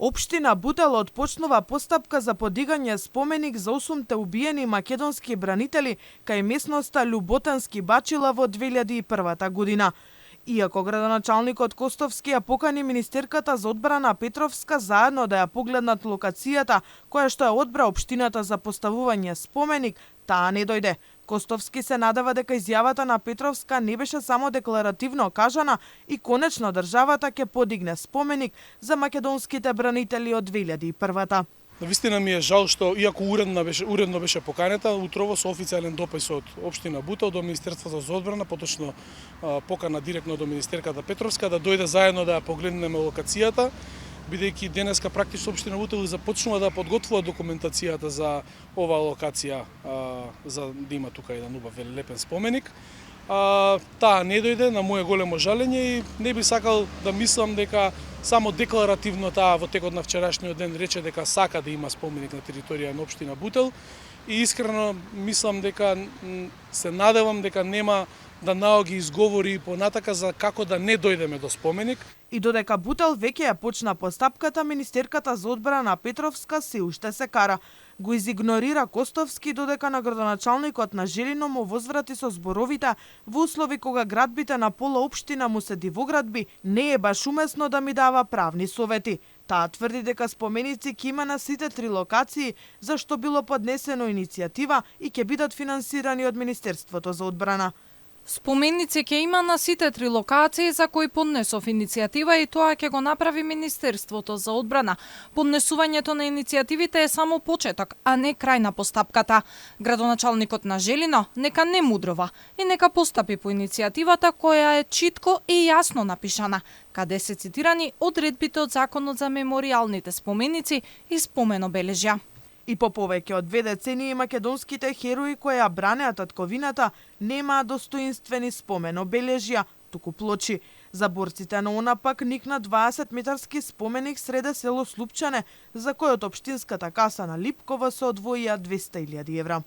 Општина Бутел отпочнува постапка за подигање споменик за 8 убиени македонски бранители кај местноста Љуботански Бачила во 2001 година. Иако градоначалникот Костовски ја покани министерката за одбрана Петровска заедно да ја погледнат локацијата која што ја одбра општината за поставување споменик, таа не дојде. Костовски се надева дека изјавата на Петровска не беше само декларативно кажана и конечно државата ќе подигне споменик за македонските бранители од 2001-та. Навистина ми е жал што иако уредно беше поканета, утрово со официјален допис од општина Бутел до Министерството за одбрана, поточно покана директно до министерката Петровска да дојде заедно да ја погледнеме локацијата, бидејќи денеска практично општина Бутел започнува да подготвува документацијата за оваа локација, за да има тука еден убав лепен споменик. Таа не дојде, на моје големо жалење, и не би сакал да мислам дека само декларативно таа во текот на вчерашниот ден рече дека сака да има споменик на територија на општина Бутел, и искрено мислам дека се надевам дека нема да наоги изговори понатака за како да не дојдеме до споменик. И додека Бутел веќе ја почна постапката, министерката за одбрана Петровска се уште се кара. Го изигнорира Костовски, додека на градоначалникот на Желино му возврати со зборовите: во услови кога градбите на пола општина му се дивоградби, не е баш умесно да ми дава правни совети. Таа тврди дека споменици ќе има на сите 3 локации, за што било поднесено иницијатива и ќе бидат финансирани од Министерството за одбрана. Споменици ќе има на сите 3 локации за кои поднесов иницијатива, и тоа ќе го направи Министерството за одбрана. Поднесувањето на иницијативите е само почеток, а не крај на постапката. Градоначалникот на Желино нека не мудрова и нека постапи по иницијативата која е читко и јасно напишана, каде се цитирани одредбите од Законот за меморијалните споменици и споменобележја. И по повеќе од 2 децении македонските херои кои ја бранеа татковината немаа достоинствени споменобележја, туку плочи. За борците на ОНА пак никна 20-метарски споменик среде село Слупчане, за кој од општинската каса на Липкова се одвоија 200.000 евра.